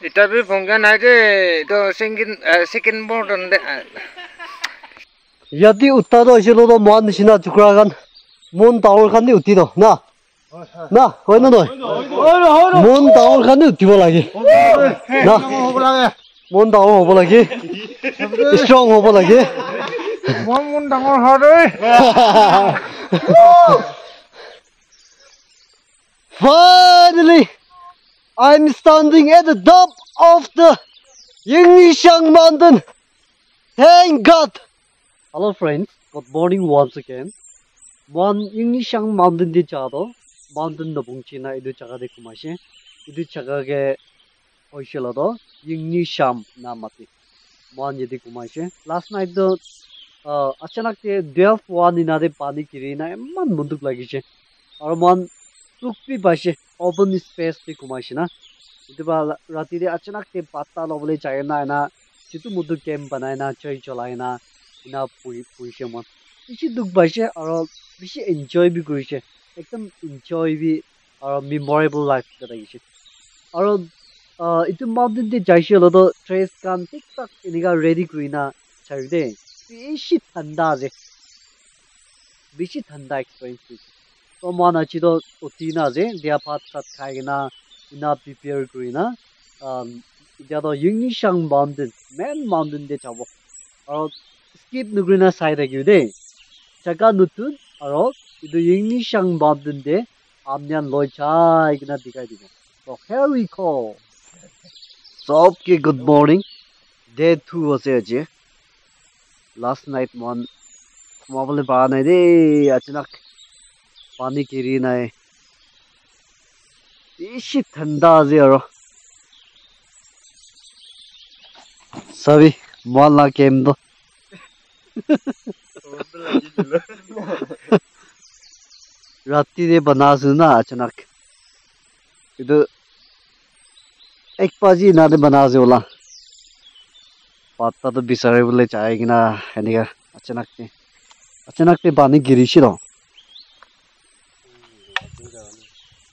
Ita bi phongga nai de to second button de. Yadi uttado isilo do mon nishina chukragan mon tawol khani uttido na. Na, hoina noi. Mon tawol khani uttibo lagi. Na. Mon tawol hobo lagi. Strong hobo lagi. Mon dangor hore. Finally, I'm standing at the top of the Yingnishan mountain. Thank God. Hello friends, good morning once again. One Yingnishan mountain di chado, mountain no bungchina idu chaga de kumashe. Idu chaga ge oishilado Yingnishan namati. One yedi kumashe. Last night the achanak te 12 inade pani kirina emman munduk lagishe. Aur one Tukpi bashe open space te kumashina. Itu ba rati de achanak te patta lobole chayna na chitu mudu camp banaina chai cholaina ina puishe mon. Bishi duk bashe aro bishi enjoy bi kurishe. Ekdam enjoy bi aro memorable life kata gishe. Aro itu mountain de jaishe lodo trace kan tik tak iniga ready kurina chayde. Bishi thanda experience. So mana chido utina je dia pat sat khaigna ina prepare kurina dia do Yingnishan mountain main mountain de chabo aro skip nugrina side agyu de chaka nutun aro idu Yingnishan mountain de amnyan loi chai gna dikai dibo. So here we go. So okay, good morning. Day 2 was je. Last night one mobile ba nai de achanak पानी गिरी ना है इसी ठंडा जी और सभी mall केम दो राती दे बना सुना अचानक इधर एक पाजी ना दे बना जोला पाता तो बिसारे बोले चाहेगी ना है नहीं अचानक ते पानी गिरी शी रो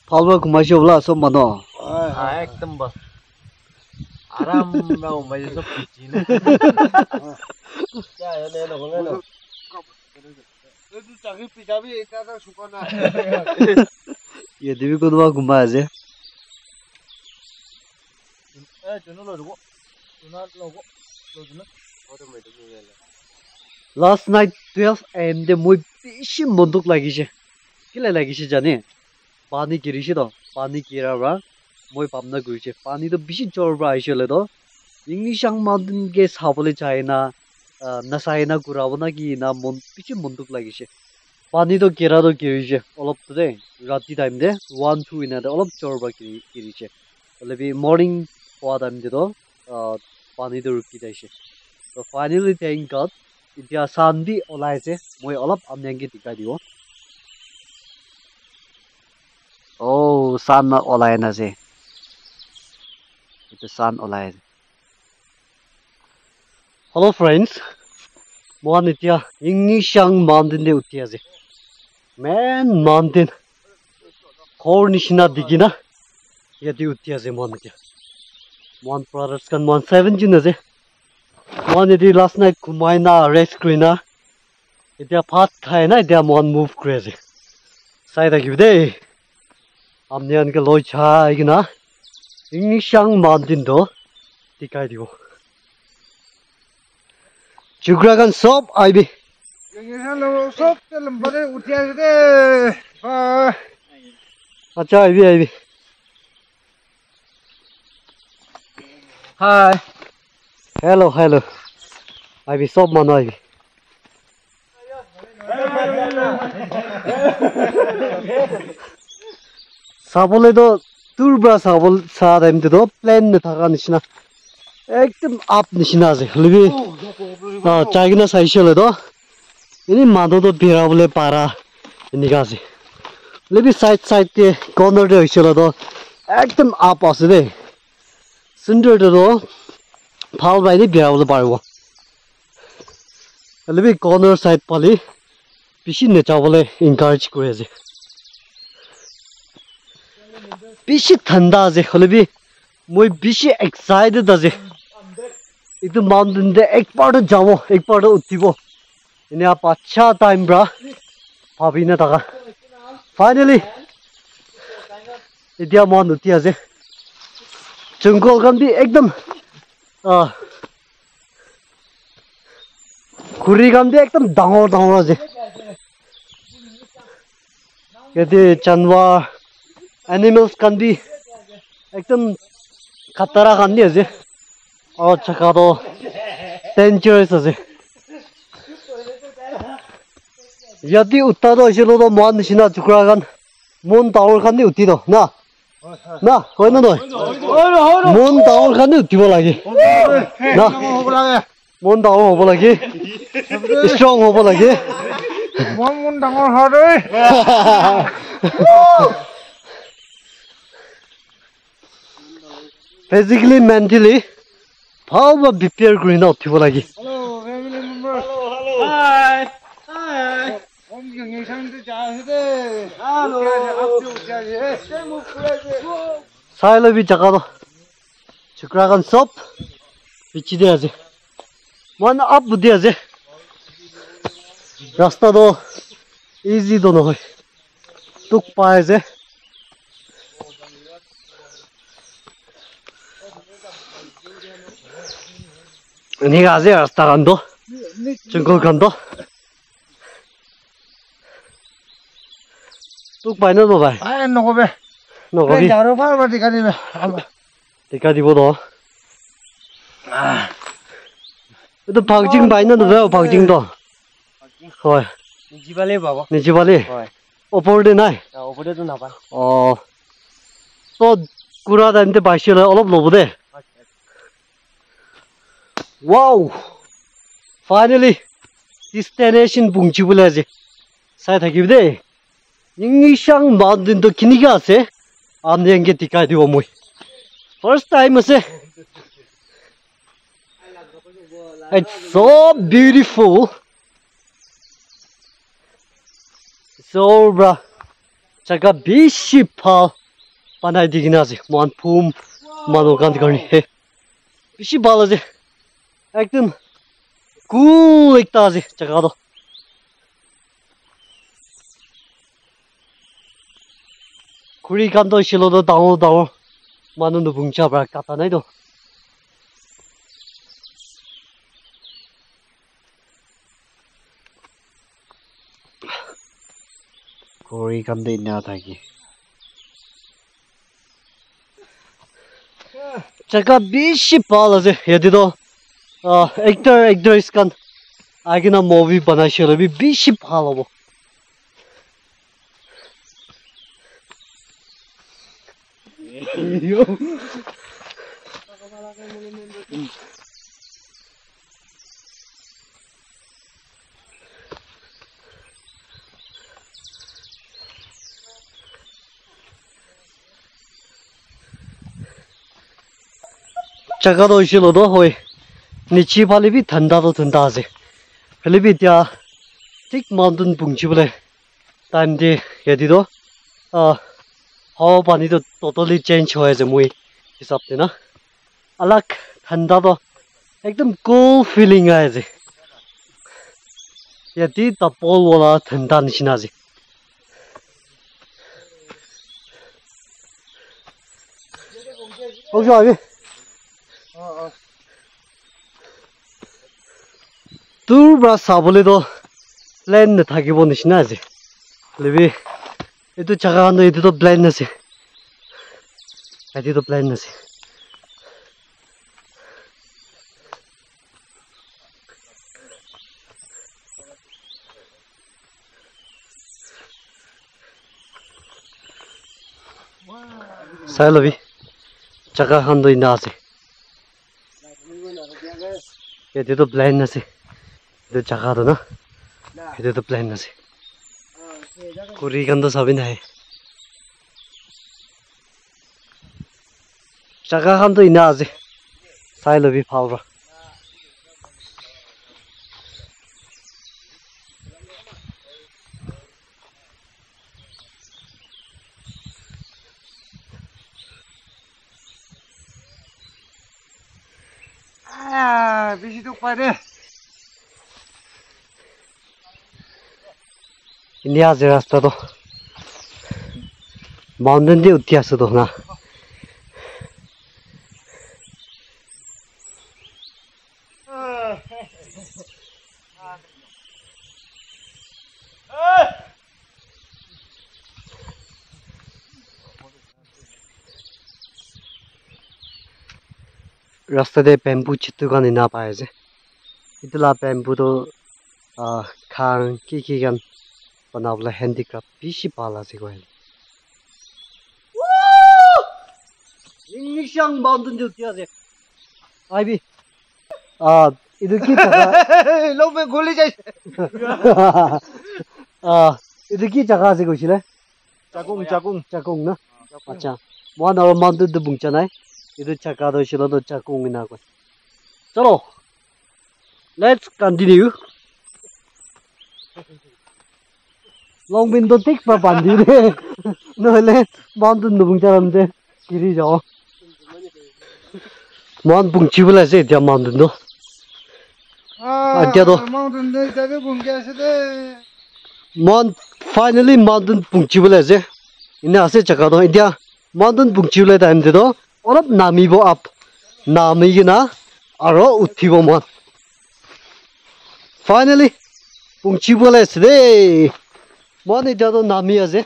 Palwa kumashi obla sob mano. Ekdam bas. Aram na umay so pichine. Ya ne no no. Tu chagi pichabi eta ta sukana. Ye devi kodwa guma aje. Chuno logo. Chuna logo. Lojuna. Automatic gela. Last night 12 am de moi bishi monduk lagishe. Kila lagishe jane. पानी गिरिसे तो पानी गिराबा moi pamna guise pani to bishi jorbra aishele to Yingnishan mountain ge sabole chaina nasaina kurabona ki na mon bishi monduk lagise pani to girise olop to de rati time de 1-2 ina de olop jorbra girise lebi morning wa time de to pani to ruki daise. So finally thank God itia sandi olaise moi olop amnyange dikai dibo. Oh, sun olay na si. Ito sun olay. Hello friends. Mohan itya Yingnishan mountain de utya si. Man mountain. Khor nishina digina. Yadi utya si mohan itya. Mohan brothers kan mohan 17 na si. Mohan iti last night kumay na rest kuri na. Itya pat khay na itya mohan move kuri si. Sayda kibide. Amnyan ke loi chai gina Yingnishan mountain do dikai dibo. Chukragan sob aibi. Yingnishan lo sob te lambare utya de. Acha aibi. Hi. Hello. Aibi sob mano aibi. sabole do turbra sabol sa time to do plan ne thaka nishina ekdam up nishina ase lebi chaigina saishele do ini mado do bira bole para inika ase lebi side te corner de hoishele do ekdam up ase de center de do phal bai de bira bole paribo lebi corner side pali bishi ne chabole encourage kore ase bishi thanda ase holebi মই বেছি excited আছে এইটো mountain দে একবাৰতো যাব একবাৰতো উঠিব এনে পাঁচটা time bra ভাবি নাথাকা ফাইনেলি এতিয়া মন উঠি আছে জংঘল খান দি একদম ঘূৰি খান দি একদম ডাঙৰ ডাঙৰ আছে ইয়াতে জানোৱাৰ এনিমেলছ খান দি একদম খাটাৰা খান দি আছে আৰু জাগাটো ডেঞ্জাৰাছ আছে ইয়াতে উঠাটো হৈছিল মন নিচিনা টুকুৰা খান মন ডাঙৰ খান দি উঠি ন না না হয় নে নহয় মন ডাঙৰ খান দি উঠিব লাগে না মন ডাঙৰ হ'ব লাগে ষ্ট্ৰং হ'ব লাগে মন ডাঙৰ হয় দেই physically mentally ভাল বা প্ৰিপেয়াৰ কৰি না উঠিব লাগে চাই লবি জাগাটো চুকৰা খান চব পিছিতে আছে মানে আপ বুদ্ধি আছে ৰাস্তাটো ইজিটো নহয় তোক পাই আছে এনেকা আছে ৰাস্তা খানটো জংঘল খানটো তোক পাই ন পাই নকবে নকবি টিকা দিব ন এইটো ভাগজিং পাই ন নহয় ভাগজিংটো হয় নিজিবালি ওপৰতে নাই ওপৰতেতো নাপায় তো কুৰা টাইমতে পাইছিল অলপ ল'ব দে wow finally destination পুঞ্চিবলৈ আজি চাই থাকিবি দেই ইংলিছাং মাউণ্টেনটো কেনেকৈ আছে আপুনি এনেকৈ টিকাই দিব মই ফাৰ্ষ্ট টাইম আছে it's so beautiful so bra জাগা বেছি ভাল বনাই দি কিনে আছে মন ফুম মানুহ কাৰণে বেছি ভাল আছে একদম cool একটা আছে জায়গাটা খুৰি কান্ত ছিল তো ডাঙৰ ডাঙৰ মানুহ নুবুংচা পৰা কাটা নাই তো খুৰি কান্ত ইনা থাকি জায়গা বেছি ভাল আছে ইয়াতে তো actors kan agina movie banayছিল বেছি ভাল হ'ব জাগাটো হৈছিল তো হয় নিচে ফালে বি ঠাণ্ডাটো ঠাণ্ডা আছে ফালে বি এতিয়া ঠিক মাউণ্টেন পুঞ্চিবলৈ টাইম দিয়ে ইয়াতে হাৱা পানীটো ট'টেলি চেঞ্জ হৈ আছে মই হিচাপতে না আলাক ঠাণ্ডাটো একদম কুল ফিলিং আছে ইয়াতে তাপলৱালা ঠাণ্ডা নিচিনা আছে তোৰ পৰা চাবলৈতো প্লেন নাথাকিব নিচিনা আছে লেবি এইটো জাগা এইটোতো প্লেন আছে এইটোতো প্লেন আছে চাই লবি জাগা খানটো ইনা আছে এইটোতো প্লেন আছে itu jaga tu na itu tu plan nasi kuri kan tu sabin hai jaga kan tu ina aje sai lobi phawra বেশি তো পারে India আছে রাস্তা তো মাউন্টেন দিয়ে উঠি আছে তো না রাস্তা দিয়ে ব্যাম্বু চিত্র গানি না পায় যে ইতলা ব্যাম্বু তো খান কি গান বানাবলে হ্যান্ডিক্রাফট বেশি পাল আছে কই ইংলিশাং মাউন্টেন দিয়ে উঠি আছে আইবি ಇದು কি জায়গা লোবে গলি যাইছে ಇದು কি জায়গা আছে কইছিলে চাকুং না আচ্ছা মন আর মাউন্টেন তো বুংচা নাই ಇದು জায়গা হইছিল তো চাকুং না কই চলো let's continue long bin don't take pa pandi de no le mountain no bung charam de kiri jo mon bung chi bula se dia mountain no dia do mountain দিয়ে যাবে বুঙ্গে আছে দে mon finally mountain bung chi bula se ina ase chaka do india mountain bung chi bula time de do olop nami bo up nami gina aro uthibo mon finally bung chi bula se de mon ida do nami ase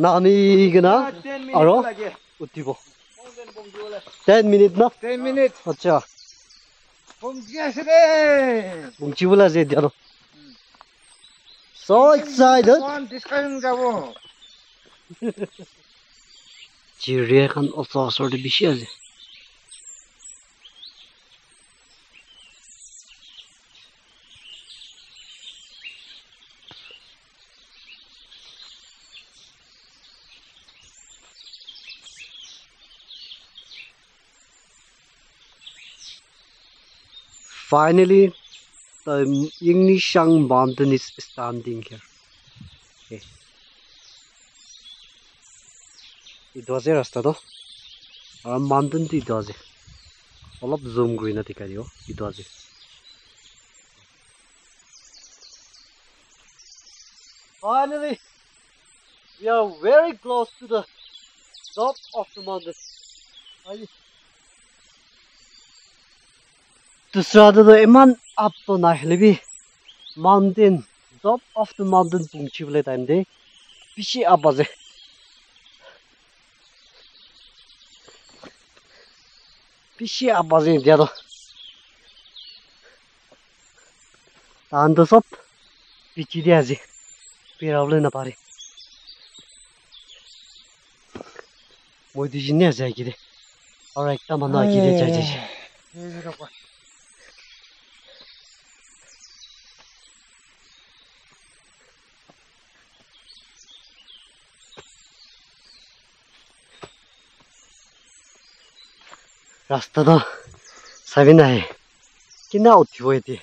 nami gina aro uthibo 10 minutes na 10 minute acha বুঙ্গে আছে দে bung chi bula se dia do so excited কোন discussion যাব চিড়িয়া খান অসরে বেশি আছে Finally, the Yingnishan mountain is standing here. Okay. It was a rasta though. Our mountain it was. All of zoom green at the cardio. It was. Finally, we are very close to the top of the mountain. To start the iman up to Nahlibi mountain, top of the mountain punctually time day. Pishi abaze. Pishi abaze diado. Tando sop pichi diazi. Piravle na pare. Moi dijine zaigide. Alright, tamana gide jaji. रास्ता तो सभी ना है कितना उठी हुई थी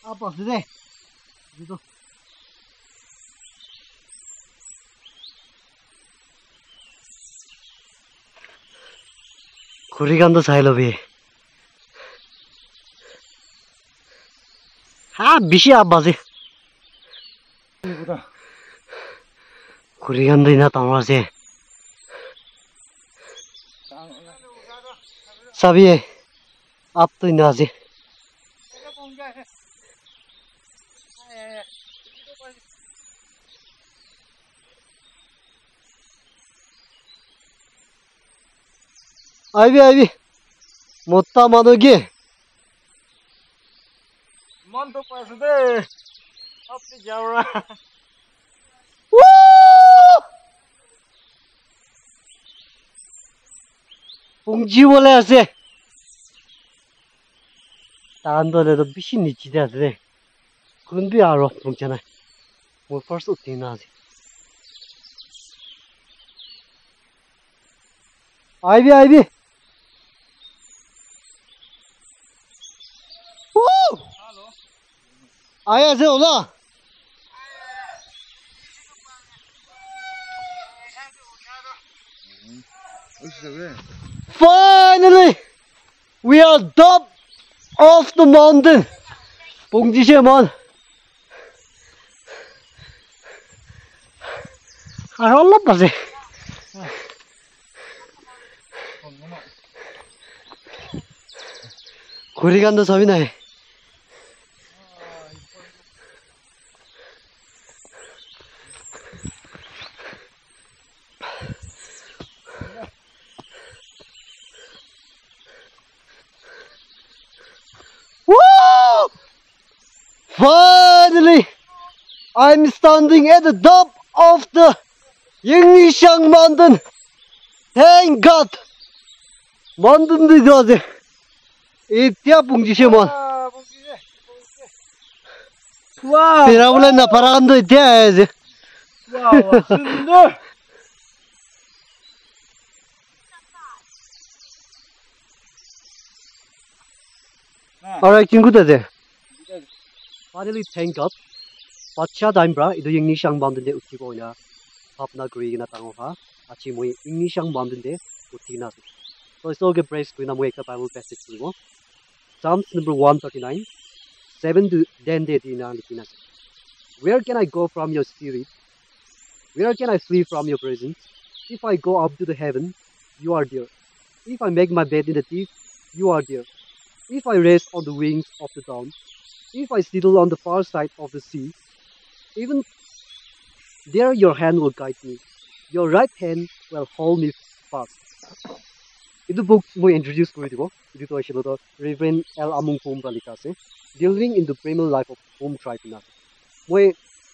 आप बस दे ये तो खुरीगान तो साइलो भी हाँ बिशी आप बसे Kurigan din na tamar se. Sabi up to nazi. Ivy. Mutta manogi. Monto pas de. Up to Jawra. Pungji bole ase tando le to bishi nichi de ase kun bi aro pungchana mo first utina ase ivy Hello aya se ola Finally, we are top of the mountain. 봉지시몬. 아, 올라빠지. 고리 간다 섬이네. Woo! Finally, I'm standing at the top of the Yinglishan mountain. Thank God. Mountain because 이tia 봉지시몬. Wow. 비라블레나 바라간도 이티야야지. Wow, 순들. Alright, 친구들. Finally, thank God. Pacha Daimbra, itu yung nisang mountain de uti ko na hapna green na tango ha. Achi mo yung nisang mountain de uti na. So it's all good praise ko na mo yung Bible passage ko. Psalms number 139, 7 to 10 de di na likinas. Where can I go from your spirit? Where can I flee from your presence? If I go up to the heaven, you are there. If I make my bed in the deep, you are there. If I rest on the wings of the dawn, if I settle on the far side of the sea, even there your hand will guide me. Your right hand will hold me fast. Ito book mo introduce ko ito. Ito ay siya to Reverend L. Amung Pum Balikase, Delving in the Primal Life of Pum Tribe na. Mo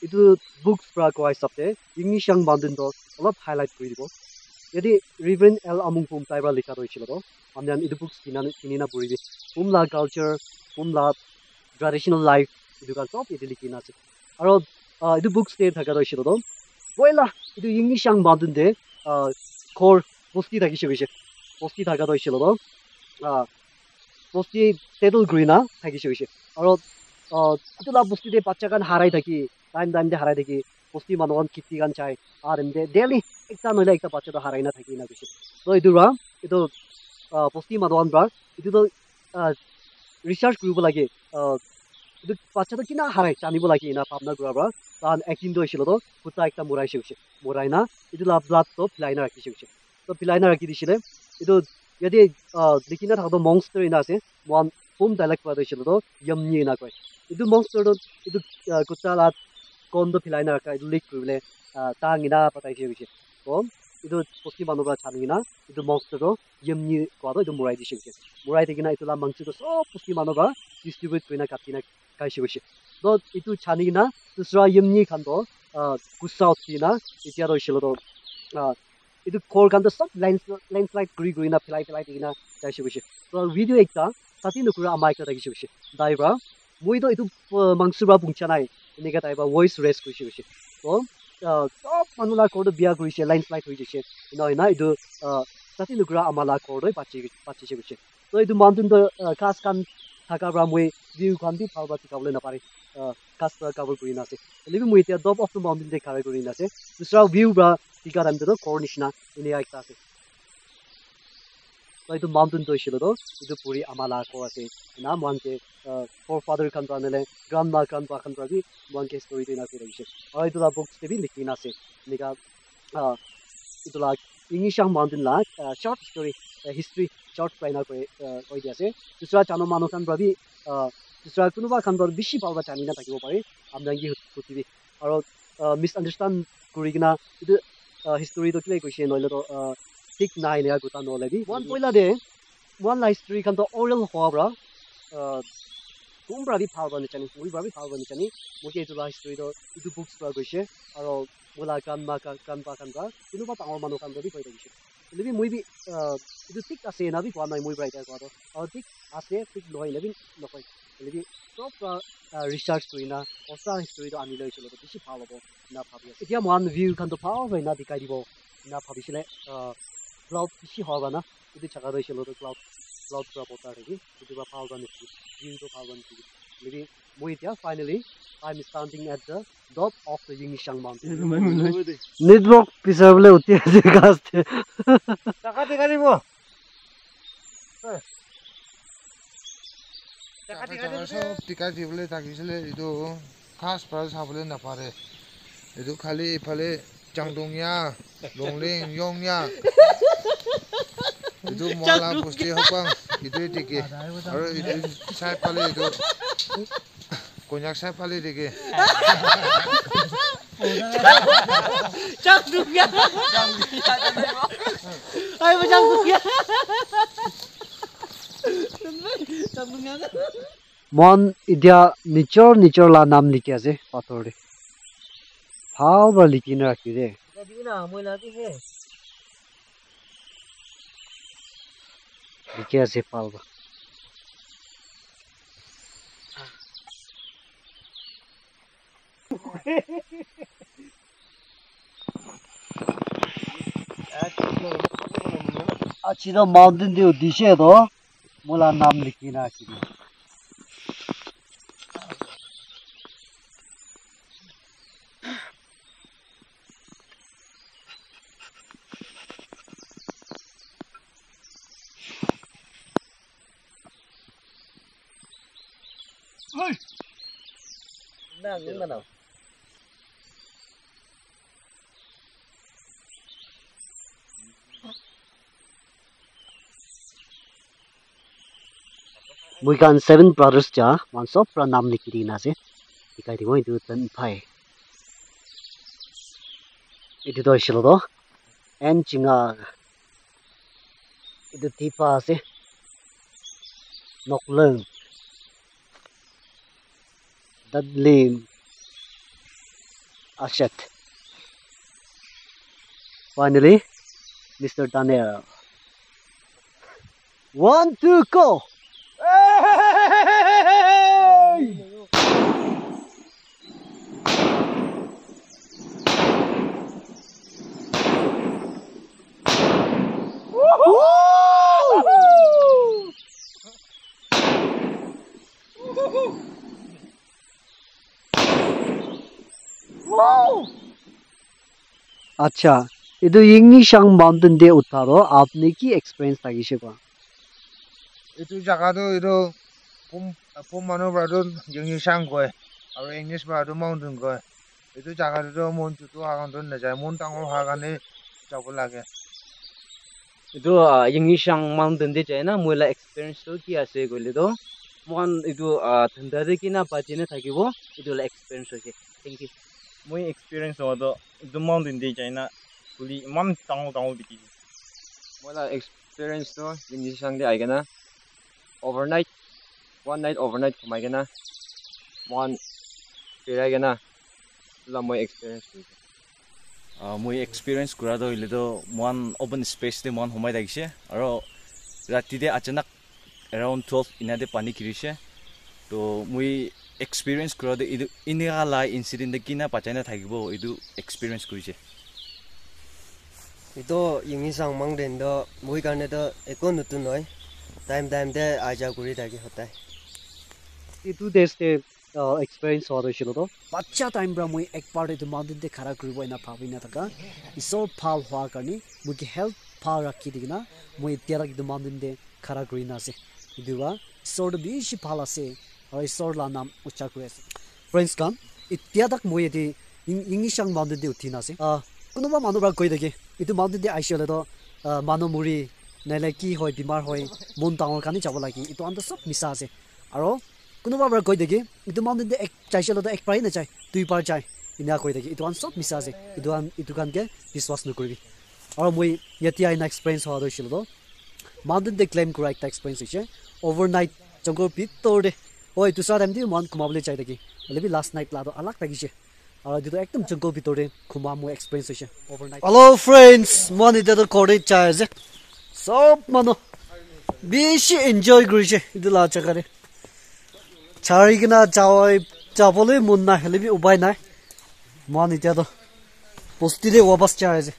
ito books pra ko ay sapte, yung siyang mountain to, alap highlight ko ito. Yadi Reverend L. Amung Pum Tribe Balika to siya to. Amyan ito books kinina puri Pumla culture, Pumla traditional life, ito kan sob ito likina si. Aro ito books te thaka to siya to. Boila ito yung siyang mountain de core posti thaki siya. Posti thaka to siya to. posti settle grina thaki siya. Aro ito la posti de bachagan harai thaki, time de harai thaki, posti manogon kiti kan chai. Arende daily ekta noila ekta bacha to harai na thaki na bishi. So ito ra ito posti manogon bra ito to research কৰিব লাগে ಇದು বাচ্চাটো কিনা হাৰাই জানিব লাগে না ভাবনা কৰা বৰা কাৰণ একদিন দইছিল তো কুতা একটা মুৰাইছে গৈছে মুৰাইনা ইটো লাভ ব্লাড তো ফ্লাইনা ৰাখিছে গৈছে তো ফ্লাইনা ৰাখি দিছিলে ইটো যদি দেখিনা থাকতো মনস্টাৰ ইনা আছে ওয়ান হোম ডাইলেক্ট কৰা দইছিল তো yumni না কয় ইটো মনস্টাৰ তো ইটো কুতা লাভ কোনটো ফ্লাইনা ৰাখা ইটো লিক কৰিলে তাঙিনা পতাইছে গৈছে তো itu posti manobra chanina itu monster to yumni kwado itu murai di shigse murai de gina itu la mangchu to so posti manobra distribute koina katina kai shigse do itu chanina dusra yumni khan to gussa utina itia ro shilo to itu core kan to सब landslide guri guri na philai de gina kai shigse so video ekta sati nukura amai ka dagi shigse daiba moi to itu mangchu ba bungcha nai inega daiba voice raise ku shigse to सब मानुला code बिया गरिसे landslide होइसे इना इदु साथि नुग्रा आमाला code पाचिसे गुसे तो इदु mountain the खास कान थाका ब्रा मुइ व्यू खान दि फालबा तिकाबले न पारे खास कवर गरिना से लेबि मुइ त्या टप अफ द माउन्टेन दे खारे गरिना से दुसरा व्यू ब्रा तिका दाम त कोड निसना इने आइता से तो इदु माउन्टेन तो इसिलो तो इदु पुरी आमाला को आसे ना मानके फोर फादर खान पानेले ग्रान्डमा खान पाखन प्रबि मानके स्टोरी देना से रहिसे और इदु ला बुक्स ते भी लिखिना से निका इदु ला इंग्लिशang माउन्टेन ला शॉर्ट स्टोरी हिस्ट्री शॉर्ट प्लाइनर को दिया से दुसरा चानो मानो खान प्रबि दुसरा कुनुबा खान प्रबि बिसि पावबा चानिना থাকিব পারে আমদাঙ্গি হতিবি और मिसअंडरस्टैंड करिगिना इदु हिस्ट्री तो किले कइसे नइले तो ठीक नाइ ने गुता नलेबि वन पहिला दे वन ला हिस्ट्री खान तो ओरल होब्रा कुमब्रा बि फालबा निचानि मुइब्रा बि फालबा निचानि मुके इदु ला हिस्ट्री तो इदु बुक्स प्रा गइसे और मुला कान मा कान पा कान का कुनुबा तांग मानो खान बि कइ गइसे लेबि मुइ बि इदु ठीक आसे ना बि पानाइ मुइब्रा इटा गरो और ठीक आसे ठीक नइ लेबि नकय लेबि सब रिसर्च करिना ओसा हिस्ट्री तो आनि लइछलो तो बिसि फालबो ना भाबि इतिया मान व्यू खान तो फाव ना दिखाइ दिबो ना भाबिसिले क्लाउड बिसि होगा ना इदु छका रइछलो तो क्लाउड क्लाउड प्रा पोता रही इदु बा फालबा नि व्यू तो फालबा नि maybe Muitia, finally, I'm standing at the top of the Yingshang Mountain. Network preserve uti ase gaste. Taka tika mo. সব টিকা দিবলৈ থাকিছিলে এইটো খাস প্ৰায় চাবলৈ নাপাৰে এইটো খালি ইফালে চাংদঙিয়া লংলিং ইয়ংয়া এইটো মলা বস্তি হপাং এইটোৱে টিকে আৰু এইটো চাই পালে এইটো কন্যাক চাই পালে টিকে চাংদঙিয়া আই চাংদঙিয়া Mon idia nichor la nam likhi ase pathor de phao ba likhi na rakhi de kadina moi la di he likhi ase phao ba achida mountain de dishe do mola nam likhi na rakhi de Nah, we can 7 brothers ja one so pranam likhi na se dikai di moi du tan phai itu do shilo do en chinga itu tipa se nokleng dadlim ashet finally Mr. Daniel 1 2 go अच्छा इधर यिंगनिशांग mountain दे उतारो आपने की experience तागिशे को এইটো জায়গাটো এইটো পম মানুহ বাৰটো যংগিশাং কয় আৰু ইংলিছ বাৰটো মাউণ্টেন কয় এইটো জায়গাটো মন চুটো হাগান্তন নাযায় মন ডাঙৰ হোৱাৰ কাৰণে যাব লাগে itu yingisang mountain de jaina moila experience to ki ase goile do mon itu thanda de kina pachine thakibo itu la experience hoise thank you moi experience odo itu mountain de jaina kuli man tango biki moila experience to yingisang de aigana overnight one night overnight kumaigana mon piragana la moi experience মই experience কৰা দইলে তো মন open space দে মন হমাই লাগিছে আৰু ৰাতি দে আচানক around 12 ইনাতে পানী কিৰিছে তো মই এক্সপিৰিয়েঞ্চ কৰা দে ইদু ইনিগালা ইনসিডেন্ট দে কিনা পাচাইনা থাকিব ইদু এক্সপিৰিয়েঞ্চ কৰিছে ইতো ইংলিছাং মাউন্টেন দ মই কাৰণে তো একো নতুন হয় টাইম দে আজা কৰি থাকি হতাই itu deste experience hodo shilo do bacha time bra moi ek part itu mountain de khara koribo ina phabina taka isor phal hwa karni muki health phal rakhi digina moi tiara itu mountain de khara korina ase iduwa isor do bishi phal ase aro isor la nam ucha kore ase friends kan itia tak moi eti yingisang mountain de uthina ase kunuba manu bra koi dege itu mountain de aishole do manu muri naile ki hoy bimar hoy mon tangor kani jabo lagi itu anda sob misa ase aro kunuba bra koi dege itu mountain de ek chaishelo do ek prai na chai dui par chai ina koi dege itu an sob misa ase itu kan ke biswas no koribi aro moi yati ina experience hodo shilo do mountain de claim correct experience che overnight jungle pit torde oi tu sa dem di mon kumable chai dege lebi last night la do alak tagi che aro itu ekdam jungle pit torde kuma mo experience che overnight hello friends mon ida do kore chai je sob mano bishi enjoy grise itu la chakare charigna chawai chapole munna helebi ubai nai mani tia do posti de wabas chaje